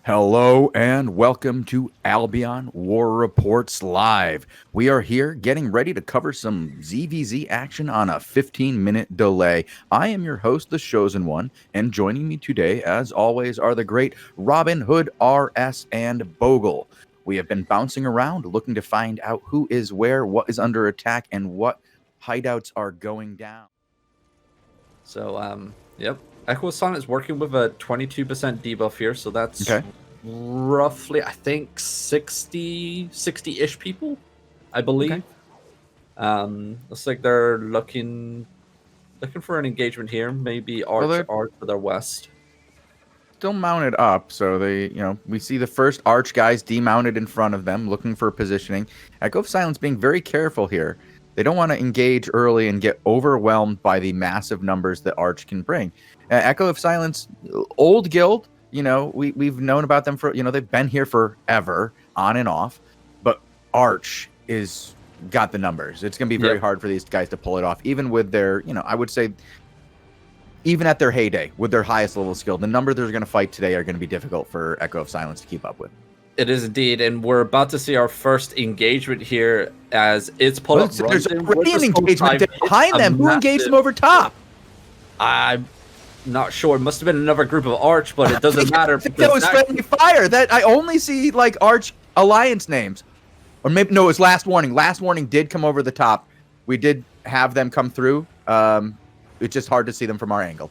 Hello and welcome to Albion War Reports Live. We are here getting ready to cover some ZvZ action on a 15-minute delay. I am your host, the Shozen One, and joining me today, as always, are the great Robinhoodrs and Bogul. We have been bouncing around looking to find out who is where, what is under attack, and what hideouts are going down. So, yep. Echo Sun is working with a 22% debuff here, so that's Okay. roughly, I think, 60-ish people, I believe. Okay. Looks like they're looking for an engagement here. Maybe Arch to their west. Still mounted up, so we see the first Arch guys demounted in front of them, looking for positioning. Echo of Silence being very careful here. They don't want to engage early and get overwhelmed by the massive numbers that Arch can bring. Echo of Silence, old guild, we've known about them for, they've been here forever, on and off, but Arch is got the numbers. It's going to be very hard for these guys to pull it off, even with their, I would say, even at their heyday, with their highest level skill. The number they're going to fight today are going to be difficult for Echo of Silence to keep up with. It is indeed, and we're about to see our first engagement here as it's pull up. There's already an engagement behind them. Who engaged them over top? I'm not sure. It must have been another group of Arch, but it doesn't matter. That was friendly fire. That I only see like Arch Alliance names, or maybe no, it was Last Warning. Last Warning did come over the top. We did have them come through. It's just hard to see them from our angle.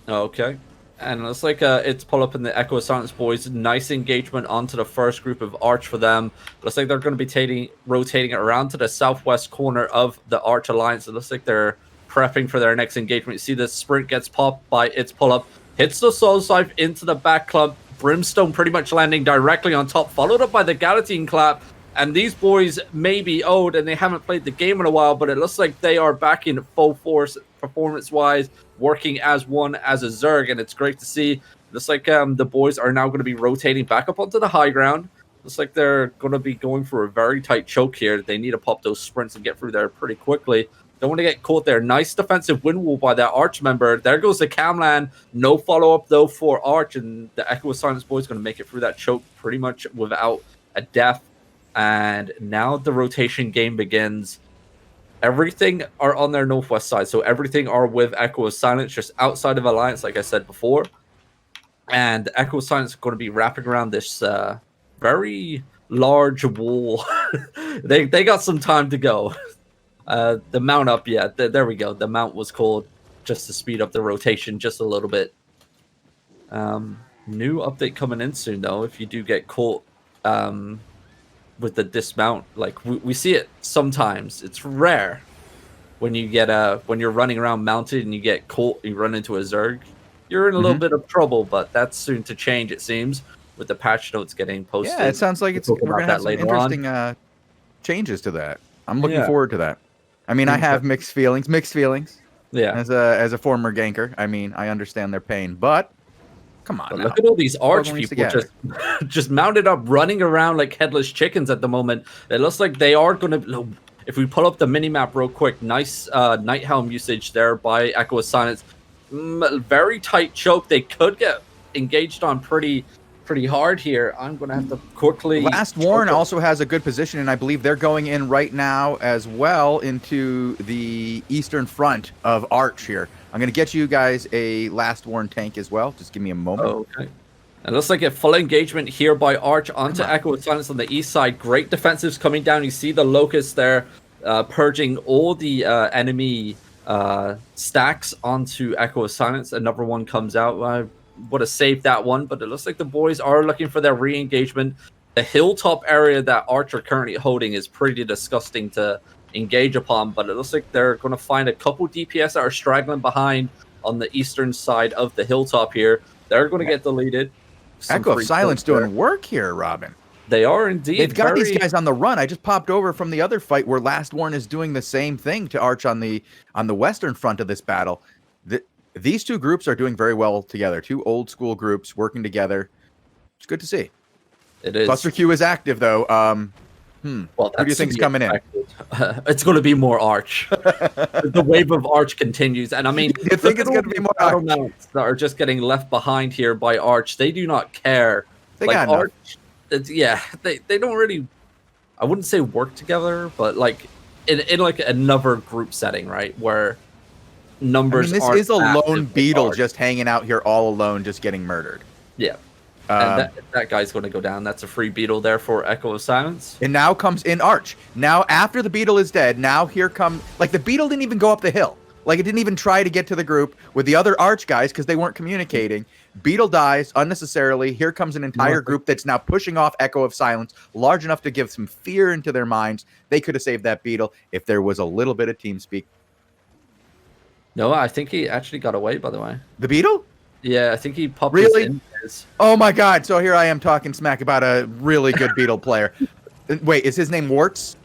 Okay. And it looks like it's pull up in the Echo of Silence boys. Nice engagement onto the first group of Arch for them. Looks like they're going to be rotating it around to the southwest corner of the Arch Alliance. It looks like they're prepping for their next engagement. You see the sprint gets popped by its pull up, hits the Soul Scythe into the back clump. Brimstone pretty much landing directly on top, followed up by the Galatine clap. And these boys may be old and they haven't played the game in a while, but it looks like they are back in full force performance-wise, working as one, as a Zerg, and it's great to see. It looks like the boys are now going to be rotating back up onto the high ground. Looks like they're going to be going for a very tight choke here. They need to pop those sprints and get through there pretty quickly. Don't want to get caught there. Nice defensive wind wall by that Arch member. There goes the Camland. No follow-up, though, for Arch, and the Echo of Silence boys going to make it through that choke pretty much without a death. And now the rotation game begins. Everything are on their northwest side, so everything are with Echo of Silence, just outside of Alliance, like I said before. And Echo of Silence is going to be wrapping around this very large wall. they got some time to go. The mount up, yeah, there we go. The mount was called just to speed up the rotation just a little bit. New update coming in soon, though, if you do get caught with the dismount. Like we see it sometimes. It's rare when you get when you're running around mounted and you get caught, you run into a Zerg. You're in a little bit of trouble, but that's soon to change, it seems, with the patch notes getting posted. Yeah, it sounds like we're gonna have some interesting changes to that. I'm looking forward to that. I mean, I have mixed feelings. Yeah. As a former ganker, I mean, I understand their pain, but come on. Look at all these Arch people just mounted up, running around like headless chickens at the moment. It looks like they are going to. If we pull up the minimap real quick, nice Night Helm usage there by Echo of Silence. Very tight choke. They could get engaged on pretty hard here. I'm going to have to quickly. Last Warn also has a good position, and I believe they're going in right now as well into the eastern front of Arch here. I'm going to get you guys a Last Warn tank as well. Just give me a moment. Oh, okay. It looks like a full engagement here by Arch onto Echo of Silence on the east side. Great defensives coming down. You see the Locust there purging all the enemy stacks onto Echo of Silence. Another one comes out. I would have saved that one, but it looks like the boys are looking for their re-engagement. The hilltop area that Arch are currently holding is pretty disgusting to engage upon, but it looks like they're going to find a couple DPS that are straggling behind on the eastern side of the hilltop here. They're going to get deleted. Echo of Silence doing work here, Robin. They are indeed. They've got these guys on the run. I just popped over from the other fight where Last Warn is doing the same thing to Arch on the western front of this battle. These two groups are doing very well together. Two old school groups working together. It's good to see. It is. Cluster Q is active though. Well, who do you think's coming in? It's going to be more Arch. The wave of Arch continues, and I mean, you think it's going to be more Arch? That are just getting left behind here by Arch. They do not care They like got enough. Arch, yeah, they don't really, I wouldn't say work together, but like in like another group setting, right, where numbers this aren't is a massive lone like beetle Arch. just hanging out here all alone, just getting murdered. Yeah. And that guy's going to go down. That's a free beetle there for Echo of Silence. And now comes in Arch. Now, after the beetle is dead, now here come... Like, the beetle didn't even go up the hill. Like, it didn't even try to get to the group with the other Arch guys because they weren't communicating. Beetle dies unnecessarily. Here comes an entire group that's now pushing off Echo of Silence, large enough to give some fear into their minds. They could have saved that beetle if there was a little bit of team speak. No, I think he actually got away, by the way. The beetle? Yeah, I think he popped Really? his Oh my god, so here I am talking smack about a really good beetle player. Wait, is his name Warts?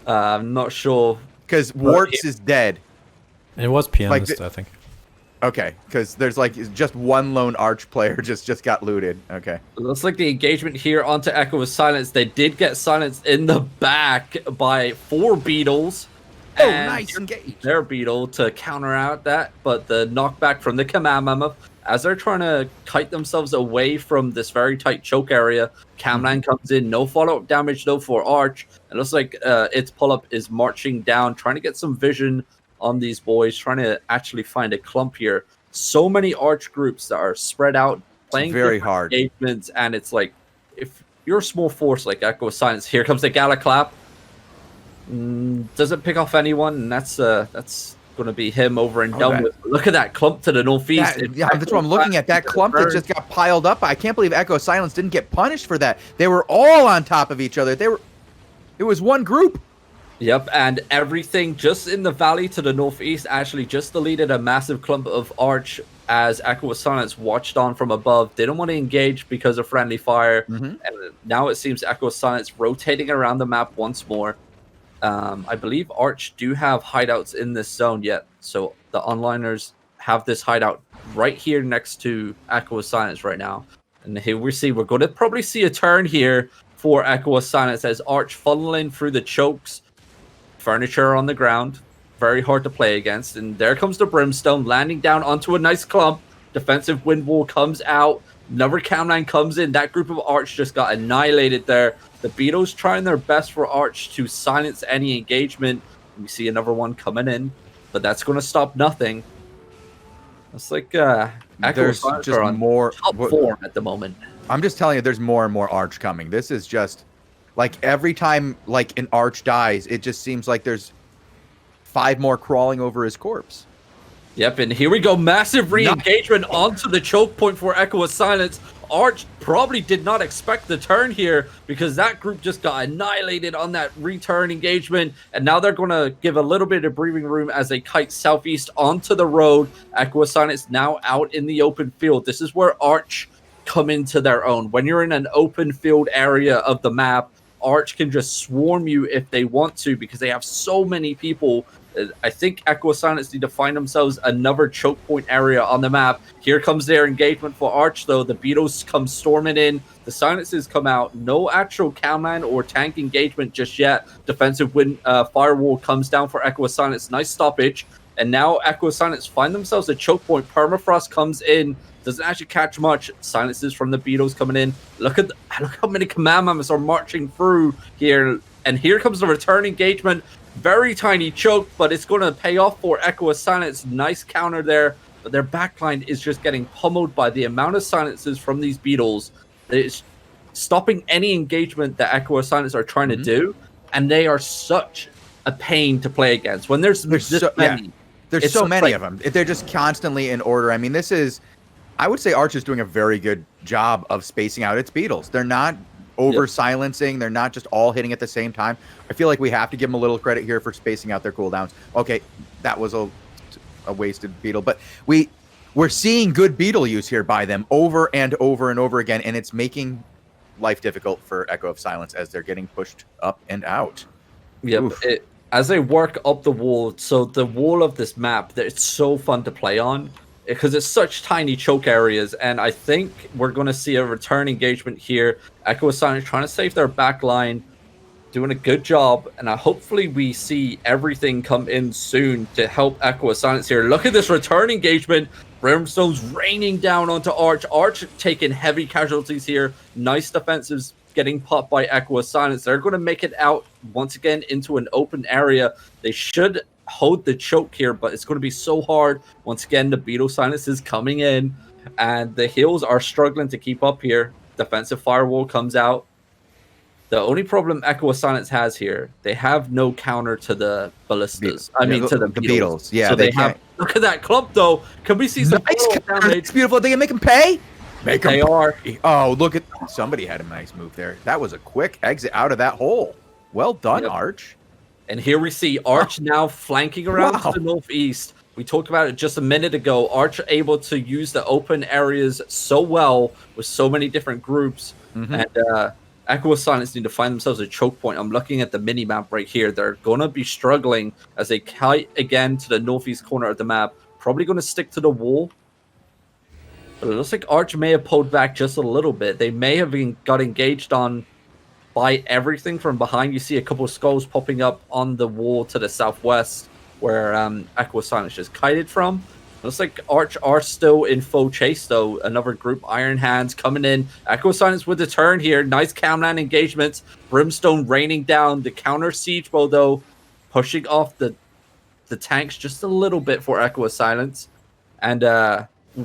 I'm not sure. Because Warts is dead. It was pianist, I think. Okay, because there's like just one lone Arch player just got looted. Okay. Looks like the engagement here onto Echo of Silence. They did get silenced in the back by 4 beetles. Oh, nice engage. Their beetle to counter out that, but the knockback from the Command Mammoth, as they're trying to kite themselves away from this very tight choke area, Camland comes in, no follow-up damage though for Arch. It looks like its pull-up is marching down, trying to get some vision on these boys, trying to actually find a clump here. So many Arch groups that are spread out, playing very hard engagements, and it's like, if you're a small force like Echo of Silence, here comes the Gala Clap. Doesn't pick off anyone, and that's going to be him over and done with. Look at that clump to the northeast. Yeah, that's what I'm looking at. That clump that just got piled up. I can't believe Echo Silence didn't get punished for that. They were all on top of each other. It was one group. Yep, and everything just in the valley to the northeast actually just deleted a massive clump of Arch as Echo of Silence watched on from above. They don't want to engage because of friendly fire. And now it seems Echo of Silence rotating around the map once more. I believe Arch do have hideouts in this zone yet, so the onliners have this hideout right here next to Echo of Silence right now. And here we're going to probably see a turn here for Echo of Silence as Arch funneling through the chokes, furniture on the ground, very hard to play against. And there comes the Brimstone landing down onto a nice clump. Defensive wind wall comes out. Another Camline comes in. That group of Arch just got annihilated there. The Beetles trying their best for Arch to silence any engagement. We see another one coming in, but that's going to stop nothing. It's like there's just more top form at the moment. I'm just telling you, there's more and more Arch coming. This is just like every time like an Arch dies, it just seems like there's 5 more crawling over his corpse. Yep, and here we go. Massive re-engagement onto the choke point for Echo of Silence. Arch probably did not expect the turn here because that group just got annihilated on that return engagement. And now they're going to give a little bit of breathing room as they kite southeast onto the road. Echo of Silence now out in the open field. This is where Arch come into their own. When you're in an open field area of the map, Arch can just swarm you if they want to because they have so many people. I think Echo of Silence need to find themselves another choke point area on the map. Here comes their engagement for Arch, though. The Beetles come storming in. The Silences come out. No actual Camland or tank engagement just yet. Defensive wind firewall comes down for Echo of Silence. Nice stoppage. And now Echo of Silence find themselves a choke point. Permafrost comes in. Doesn't actually catch much. Silences from the Beetles coming in. Look how many Command Mammoths are marching through here. And here comes the return engagement. Very tiny choke, but it's going to pay off for Echo of Silence. Nice counter there, but their backline is just getting pummeled by the amount of silences from these Beetles. It's stopping any engagement that Echo of Silence are trying to do, and they are such a pain to play against. When there's so many. Yeah. There's so many of them. They're just constantly in order. I mean, I would say Arch is doing a very good job of spacing out its Beetles. They're not over silencing. They're not just all hitting at the same time. I feel like we have to give them a little credit here for spacing out their cooldowns. Okay, that was a wasted beetle, but we're seeing good beetle use here by them over and over and over again, and it's making life difficult for Echo of Silence as they're getting pushed up and out. Yep. As they work up the wall, so the wall of this map, it's so fun to play on because it's such tiny choke areas, and I think we're going to see a return engagement here. Echo of Silence trying to save their back line, doing a good job, and hopefully we see everything come in soon to help Echo of Silence here. Look at this return engagement. Brimstone's raining down onto Arch. Arch taking heavy casualties here. Nice defensives getting popped by Echo of Silence. They're going to make it out once again into an open area. They should hold the choke here, but it's going to be so hard. Once again, the Beetle Silence is coming in, and the heals are struggling to keep up here. Defensive Firewall comes out. The only problem Echo of Silence has here, they have no counter to the ballistas. To the beetles. Yeah, so they have. Look at that club, though. Can we see some nice damage? It's beautiful. They can make them pay. Make them. They are. Oh, look at somebody had a nice move there. That was a quick exit out of that hole. Well done, Arch. And here we see Arch now flanking around to the northeast. We talked about it just a minute ago. Arch able to use the open areas so well with so many different groups. And Echo of Silence need to find themselves a choke point. I'm looking at the mini map right here. They're going to be struggling as they kite again to the northeast corner of the map. Probably going to stick to the wall. But it looks like Arch may have pulled back just a little bit. They may have got engaged on by everything from behind. You see a couple of skulls popping up on the wall to the southwest where Echo of Silence just kited from. Looks like Arch are still in full chase, though. Another group, Iron Hands, coming in. Echo of Silence with the turn here. Nice camland engagements. Brimstone raining down. The counter siege bow, though, pushing off the tanks just a little bit for Echo of Silence. And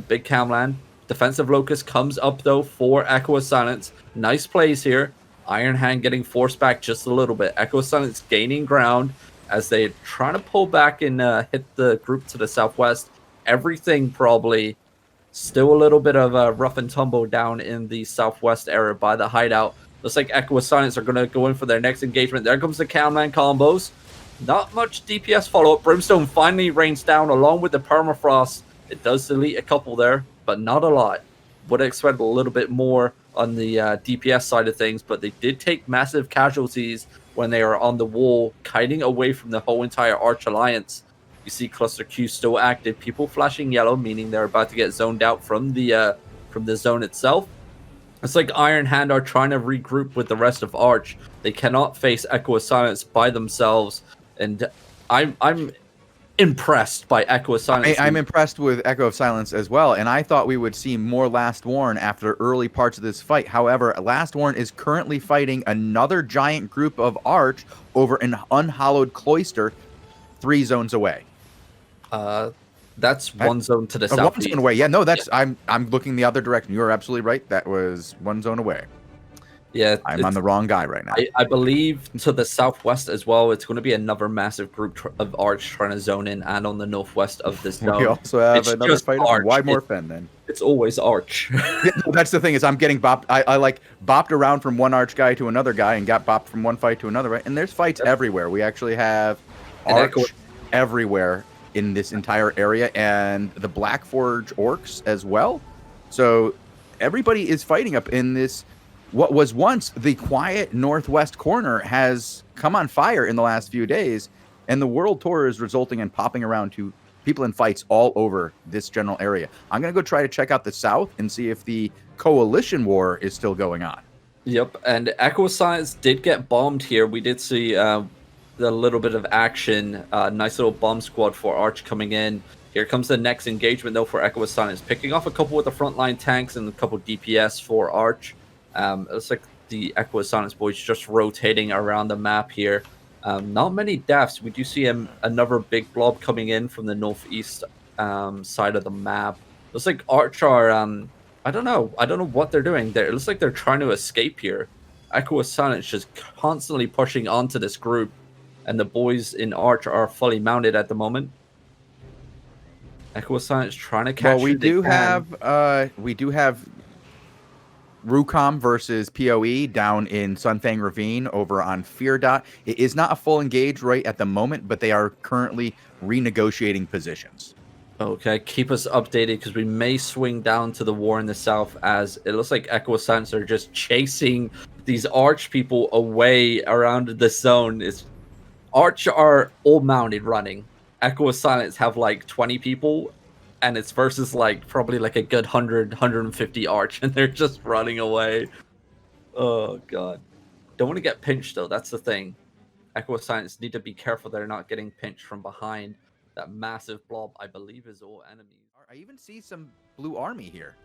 big camland. Defensive Locust comes up, though, for Echo of Silence. Nice plays here. Iron Hand getting forced back just a little bit. Echo of Silence gaining ground as they try to pull back and hit the group to the southwest. Everything probably still a little bit of a rough and tumble down in the southwest area by the hideout. Looks like Echo of Silence are going to go in for their next engagement. There comes the Camland combos. Not much DPS follow-up. Brimstone finally rains down along with the Permafrost. It does delete a couple there, but not a lot. Would have expected a little bit more on the DPS side of things, but they did take massive casualties when they are on the wall, kiting away from the whole entire Arch Alliance. You see Cluster Q still active. People flashing yellow, meaning they're about to get zoned out from the zone itself. It's like Iron Hand are trying to regroup with the rest of Arch. They cannot face Echo of Silence by themselves, and I'm impressed by Echo of Silence. I'm impressed with Echo of Silence as well, and I thought we would see more Last Warn after early parts of this fight. However, Last Warn is currently fighting another giant group of Arch over an unhallowed cloister 3 zones away. That's one zone to the south. One zone away. Yeah, no, that's I'm looking the other direction. You are absolutely right. That was 1 zone away. Yeah, I'm on the wrong guy right now. I believe to the southwest as well. It's going to be another massive group of Arch trying to zone in, and on the northwest of this zone. We also have another fight. Why more Fen then? It's always Arch. Yeah, that's the thing is I'm getting bopped. I like bopped around from one Arch guy to another guy and got bopped from one fight to another. Right? And there's fights everywhere. We actually have Arch everywhere in this entire area, and the Blackforge orcs as well. So everybody is fighting up in this. What was once the quiet northwest corner has come on fire in the last few days, and the world tour is resulting in popping around to people in fights all over this general area. I'm going to go try to check out the south and see if the coalition war is still going on. Yep, and Echo Silence did get bombed here. We did see the little bit of action. Nice little bomb squad for Arch coming in. Here comes the next engagement, though, for Echo Silence. Picking off a couple with the frontline tanks and a couple DPS for Arch. It looks like the Echo Silence boys just rotating around the map here. Not many deaths. We do see another big blob coming in from the northeast side of the map. Looks like Arch are... I don't know what they're doing there. It looks like they're trying to escape here. Echo Silence just constantly pushing onto this group. And the boys in Arch are fully mounted at the moment. Echo Silence trying to catch. Well, we do have Rucom versus PoE down in Sunfang Ravine over on Fear Dot. It is not a full engage right at the moment, but they are currently renegotiating positions. Okay, keep us updated because we may swing down to the war in the south, as it looks like Echo Silence are just chasing these Arch people away around the zone. Arch are all mounted running. Echo Silence have like 20 people, and it's versus like probably like a good 150 Arch, and they're just running away. Oh god. Don't want to get pinched though, that's the thing. Echo Silence need to be careful they're not getting pinched from behind. That massive blob, I believe, is all enemies. I even see some Blue Army here.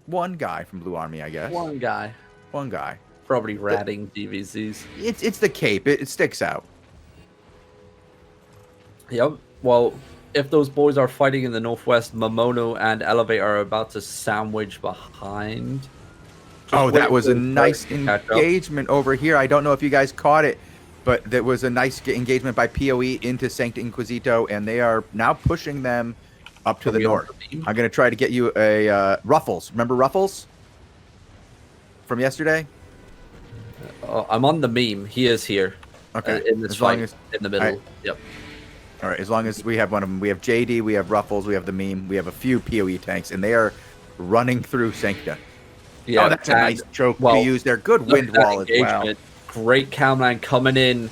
One guy from Blue Army, I guess. One guy. One guy. Probably ratting ZvZs. It's the cape. It sticks out. Yep. Well, if those boys are fighting in the northwest, Momono and Elevate are about to sandwich behind. Oh, that was a nice engagement over here. I don't know if you guys caught it, but there was a nice engagement by PoE into Sancta Inquisito, and they are now pushing them up to the north. I'm going to try to get you a Ruffles. Remember Ruffles from yesterday? I'm on the meme. He is here. Okay. In this fight, in the middle. Yep. All right. As long as we have one of them. We have JD, we have Ruffles, we have the meme, we have a few PoE tanks, and they are running through Sancta. Yeah, that's a nice choke to use there. Good wind wall as well. Great Camland coming in.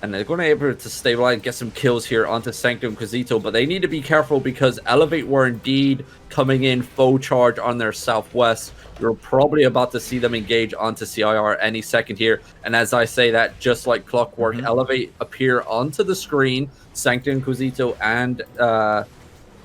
And they're going to be able to stabilize and get some kills here onto Sanctum Inquisito. But they need to be careful because Elevate were indeed coming in full charge on their southwest. You're probably about to see them engage onto CIR any second here. And as I say that, just like clockwork, Elevate appear onto the screen. Sanctum Inquisito and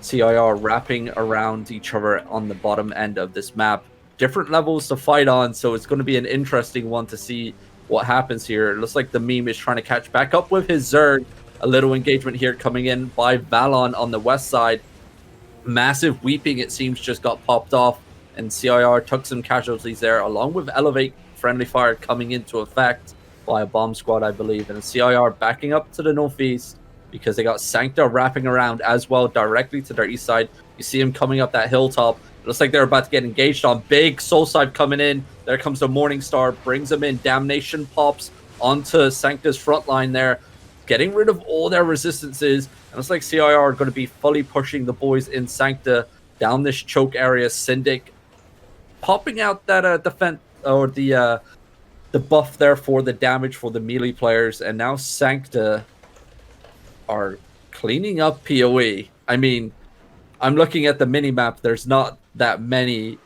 CIR wrapping around each other on the bottom end of this map. Different levels to fight on, so it's going to be an interesting one to see what happens here. It looks like the meme is trying to catch back up with his Zerg. A little engagement here coming in by Valon on the west side. Massive weeping, it seems, just got popped off, and CIR took some casualties there, along with Elevate friendly fire coming into effect by a bomb squad, I believe, and CIR backing up to the northeast because they got Sancta wrapping around as well directly to their east side. You see him coming up that hilltop. It looks like they're about to get engaged on. Big soul side coming in. There comes the Morningstar, brings them in. Damnation pops onto Sancta's front line there, getting rid of all their resistances. And it's like CIR are going to be fully pushing the boys in Sancta down this choke area. Syndic popping out that defense or the buff there for the damage for the melee players. And now Sancta are cleaning up PoE. I mean, I'm looking at the mini-map. There's not that many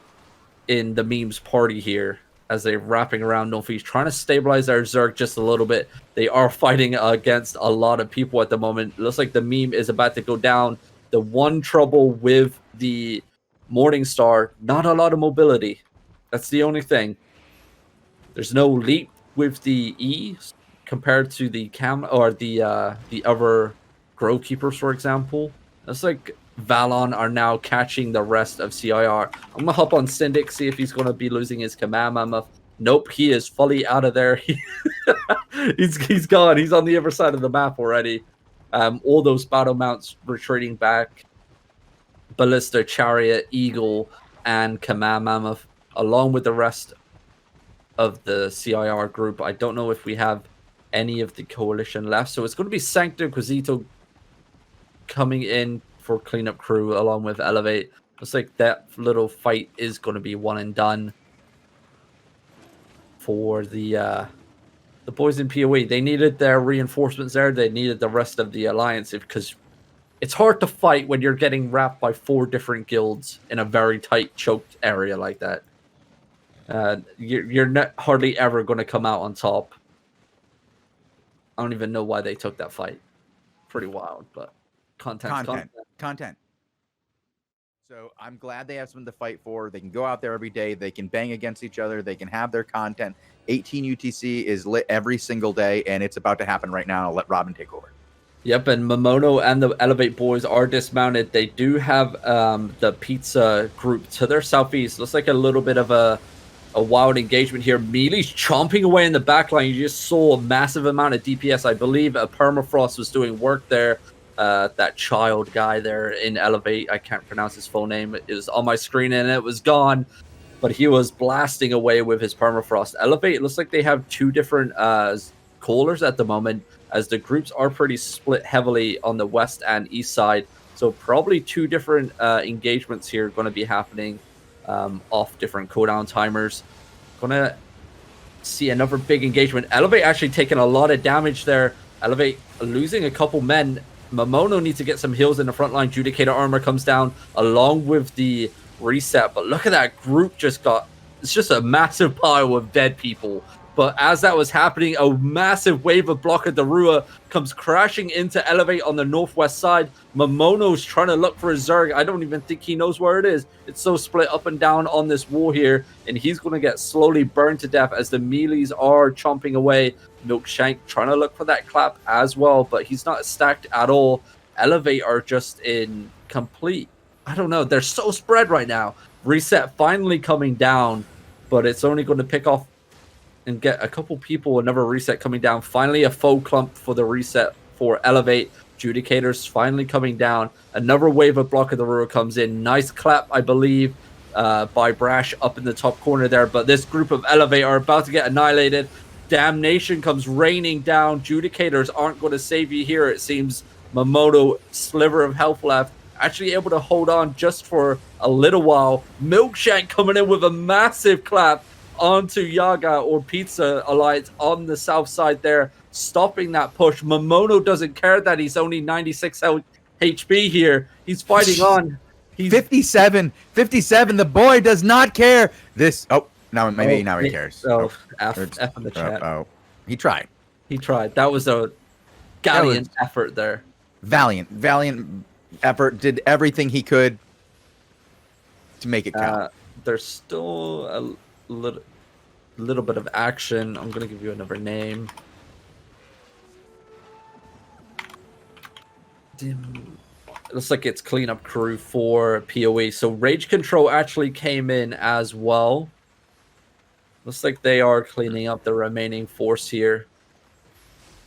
in the memes party here as they're wrapping around northeast, trying to stabilize their Zerg just a little bit. They are fighting against a lot of people at the moment. It looks like the meme is about to go down. The one trouble with the Morningstar, not a lot of mobility. That's the only thing. There's no leap with the E compared to the cam or the other Grove Keepers, for example. It's like Valon are now catching the rest of CIR. I'm going to hop on Syndic, see if he's going to be losing his command mammoth. Nope, he is fully out of there. He's gone. He's on the other side of the map already. All those battle mounts retreating back. Ballista, Chariot, Eagle, and command mammoth, along with the rest of the CIR group. I don't know if we have any of the coalition left. So it's going to be Sancta Inquisito coming in for cleanup crew along with Elevate. Looks like that little fight is going to be one and done for the boys in PoE. They needed their reinforcements there. They needed the rest of the alliance because it's hard to fight when you're getting wrapped by 4 different guilds in a very tight choked area like that. You're not hardly ever going to come out on top. I don't even know why they took that fight. Pretty wild, but content. So I'm glad they have something to fight for. They can go out there every day. They can bang against each other. They can have their content. 18 UTC is lit every single day, and it's about to happen right now. I'll let Robin take over. Yep, and Momono and the Elevate boys are dismounted. They do have the pizza group to their southeast. Looks like a little bit of a wild engagement here. Mealy's chomping away in the backline. You just saw a massive amount of DPS. I believe Permafrost was doing work there. That child guy there in Elevate, I can't pronounce his full name. It was on my screen and it was gone, but he was blasting away with his Permafrost. Elevate, it looks like they have 2 different callers at the moment, as the groups are pretty split heavily on the west and east side. So probably 2 different engagements here going to be happening off different cooldown timers. Gonna see another big engagement. Elevate actually taking a lot of damage there. Elevate losing a couple men. Momono needs to get some heals in the front line. Judicator armor comes down along with the reset. But look at that group just got... It's just a massive pile of dead people But as that was happening, a massive wave of Blocker Darua comes crashing into Elevate on the northwest side. Momono's trying to look for a Zerg. I don't even think he knows where it is. It's so split up and down on this wall here, and he's going to get slowly burned to death as the melees are chomping away. Milkshank trying to look for that clap as well, but he's not stacked at all. Elevate are just in complete, I don't know, they're so spread right now. Reset finally coming down, but it's only going to pick off and get a couple people. Another reset coming down. Finally a faux clump for the reset for Elevate. Judicators finally coming down. Another wave of Block of the Ruler comes in. Nice clap, I believe, by Brash up in the top corner there. But this group of Elevate are about to get annihilated. Damnation comes raining down. Judicators aren't going to save you here, it seems. Momono, sliver of health left, actually able to hold on just for a little while. Milkshank coming in with a massive clap onto Yaga or Pizza Alliance on the south side there, stopping that push. Momono doesn't care that he's only 96 HP here. He's fighting on. He's 57. The boy does not care. Now he cares. F in the chat. He tried. That was a gallant effort there. Valiant effort. Did everything he could to make it count. There's still a little bit of action. I'm gonna give you another name. It looks like it's cleanup crew for PoE. So Rage Control actually came in as well. Looks like they are cleaning up the remaining force here.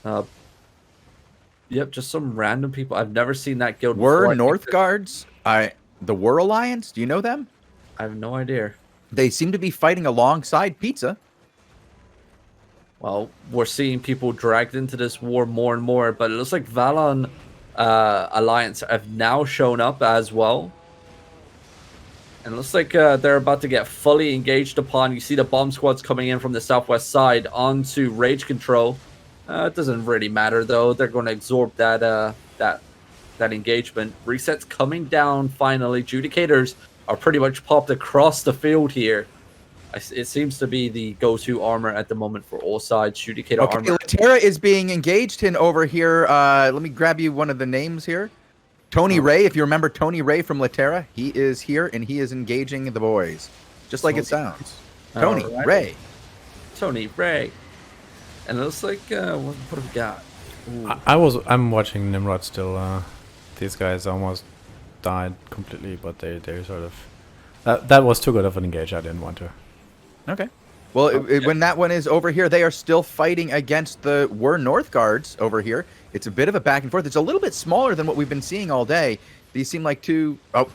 Yep, just some random people. I've never seen that guild before. Were North Guards the War Alliance? Do you know them? I have no idea. They seem to be fighting alongside Pizza. Well, we're seeing people dragged into this war more and more, but it looks like Valon Alliance have now shown up as well. And it looks like they're about to get fully engaged upon. You see the bomb squads coming in from the southwest side onto Rage Control. It doesn't really matter, though. They're going to absorb that engagement. Resets coming down finally. Judicators are pretty much popped across the field here. It seems to be the go-to armor at the moment for all sides. Judicator armor. Latera is being engaged in over here. Let me grab you one of the names here. Tony Ray, if you remember Tony Ray from Latera, he is here and he is engaging the boys. Just like it sounds. Tony Ray. Tony Ray. And it looks like, what have we got? I'm watching Nimrod still. These guys almost died completely, but they sort of... that was too good of an engage. I didn't want to. Okay. Well, when that one is over here, they are still fighting against the North Guards over here. It's a bit of a back and forth. It's a little bit smaller than what we've been seeing all day. These seem like two... Oh,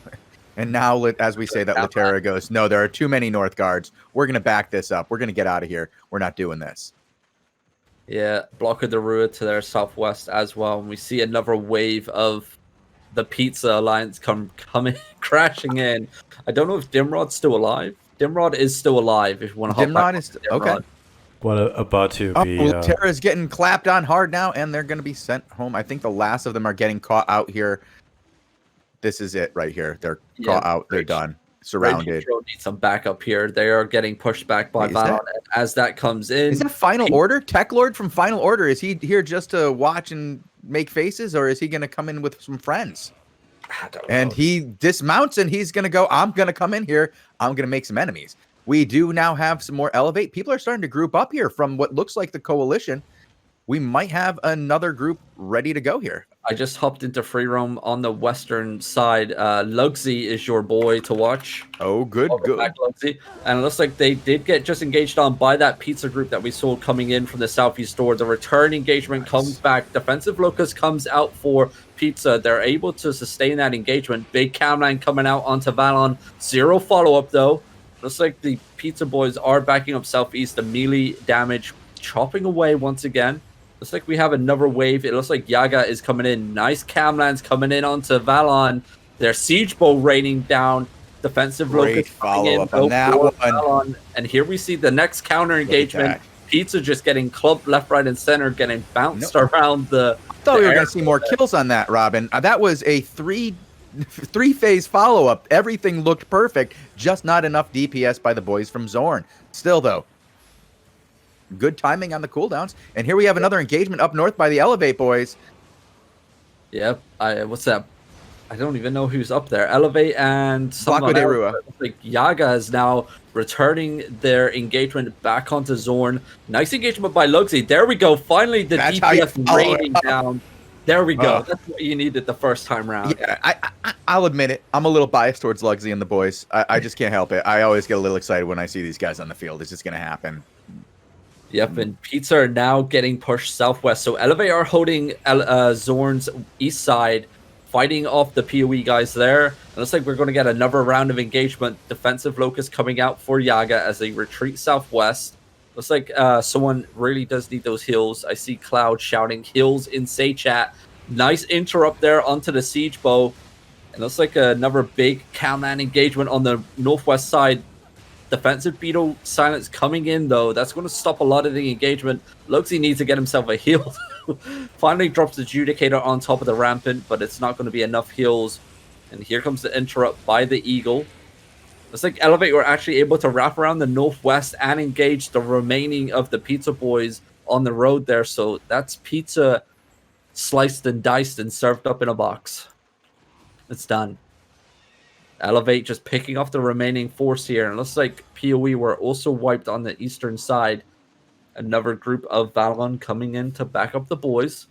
and now, as we say that, Latera goes, no, there are too many North Guards. We're going to back this up. We're going to get out of here. We're not doing this. Yeah, Blocker the Rua to their southwest as well. And we see another wave of the Pizza Alliance coming crashing in. I don't know if Dimrod's still alive. Dimrod is still alive if you want to hop back. Okay. What about to be... Latera's getting clapped on hard now, and they're going to be sent home. I think the last of them are getting caught out here. This is it right here. They're caught out. They're done. Surrounded. Need some backup here. They are getting pushed back by Valon as that comes in. Is that Final Order? Tech Lord from Final Order. Is he here just to watch and make faces, or is he going to come in with some friends? And he dismounts and he's going to go, I'm going to come in here. I'm going to make some enemies. We do now have some more Elevate. People are starting to group up here from what looks like the coalition. We might have another group ready to go here. I just hopped into free roam on the western side. Lugsy is your boy to watch. Oh, good. Back, Lugsy. And it looks like they did get just engaged on by that pizza group that we saw coming in from the southeast door. The return engagement comes back. Defensive Locust comes out for Pizza. They're able to sustain that engagement. Big camline coming out onto Valon. Zero follow-up, though. Looks like the Pizza boys are backing up southeast. The melee damage chopping away once again. Looks like we have another wave. It looks like Yaga is coming in. Nice camlands coming in onto Valon. Their siege bow raining down. Defensive Locust follow up on that one. Valon. And here we see the next counter engagement. Pizza just getting clubbed left, right, and center, getting bounced around the. I thought we were going to see more kills on that, Robin. That was a three-phase follow-up. Everything looked perfect, just not enough DPS by the boys from Zorn. Still, though, good timing on the cooldowns. And here we have another engagement up north by the Elevate boys. Yep. What's that? I don't even know who's up there. Elevate and someone else. Like Yaga is now returning their engagement back onto Zorn. Nice engagement by Luxy. There we go. Finally, the DPS raining down. There we go. That's what you needed the first time round. Yeah, I'll admit it. I'm a little biased towards Luxy and the boys. I just can't help it. I always get a little excited when I see these guys on the field. It's just going to happen. Yep, and Pizza are now getting pushed southwest. So Elevate are holding Zorn's east side, fighting off the PoE guys there. It looks like we're going to get another round of engagement. Defensive Locust coming out for Yaga as they retreat southwest. Looks like someone really does need those heals. I see Cloud shouting heals in Say chat. Nice interrupt there onto the Siege Bow. And looks like another big Calman engagement on the northwest side. Defensive Beetle silence coming in, though. That's going to stop a lot of the engagement. Luxy needs to get himself a heal. Finally drops the Judicator on top of the Rampant, but it's not going to be enough heals. And here comes the interrupt by the Eagle. Looks like Elevate were actually able to wrap around the northwest and engage the remaining of the Pizza boys on the road there. So that's Pizza sliced and diced and served up in a box. It's done. Elevate just picking off the remaining force here. And it looks like PoE were also wiped on the eastern side. Another group of Valon coming in to back up the boys.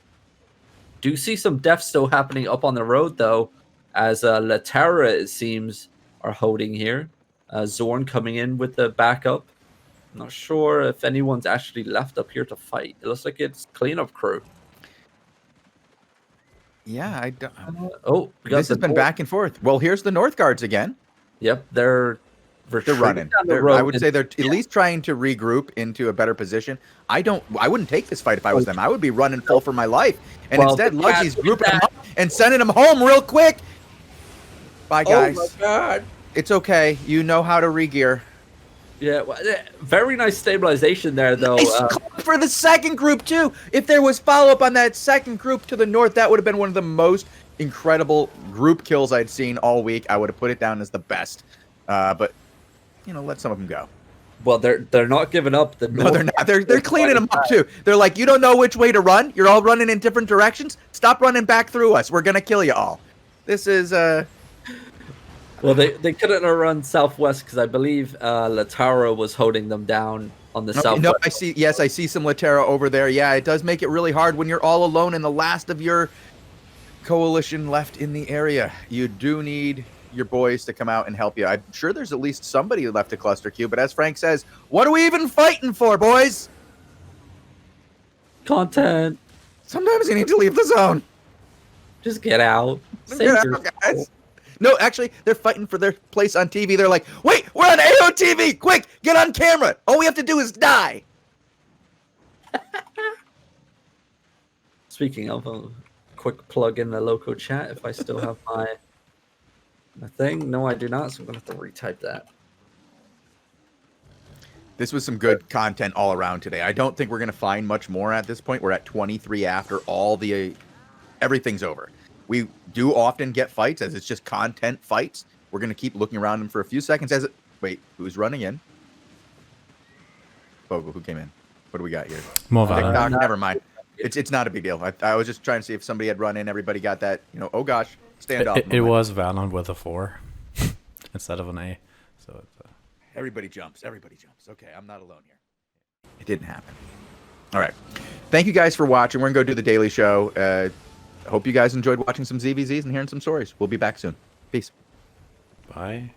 Do see some deaths still happening up on the road, though, as Latera, it seems, are holding here. Zorn coming in with the backup. Not sure if anyone's actually left up here to fight. It looks like it's cleanup crew. Yeah, I don't. This has been back and forth. Well, here's the North Guards again. Yep, they're running. I would say they're at least trying to regroup into a better position. I wouldn't take this fight if I was them. I would be running full for my life. And instead, Luxy's grouping them up and sending them home real quick. Bye, guys. Oh my god. It's okay. You know how to regear. Yeah, very nice stabilization there, though. For the second group, too. If there was follow-up on that second group to the north, that would have been one of the most incredible group kills I'd seen all week. I would have put it down as the best. But, let some of them go. Well, they're not giving up. No, they're not. They're cleaning them up, too. They're like, you don't know which way to run? You're all running in different directions? Stop running back through us. We're going to kill you all. This is... Well, they couldn't run southwest because I believe Latara was holding them down on the southwest. No, I see some Latara over there. Yeah, it does make it really hard when you're all alone and the last of your coalition left in the area. You do need your boys to come out and help you. I'm sure there's at least somebody left to cluster Q, but as Frank says, what are we even fighting for, boys? Content. Sometimes you need to leave the zone. Just get out. Get out, guys. No, actually, they're fighting for their place on TV. They're like, wait, we're on AOTV. Quick, get on camera. All we have to do is die. Speaking of, a quick plug in the local chat if I still have my thing. No, I do not, so I'm going to have to retype that. This was some good content all around today. I don't think we're going to find much more at this point. We're at 23 after everything's over. We do often get fights as it's just content fights. We're going to keep looking around them for a few seconds wait, who's running in? Bogul, who came in? What do we got here? TikTok, never mind. It's not a big deal. I was just trying to see if somebody had run in. Everybody got that, oh gosh, stand off. It was Valon with a 4 instead of an A. So it's, everybody jumps. Okay, I'm not alone here. It didn't happen. All right. Thank you guys for watching. We're going to go do the daily show. Hope you guys enjoyed watching some ZvZs and hearing some stories. We'll be back soon. Peace. Bye.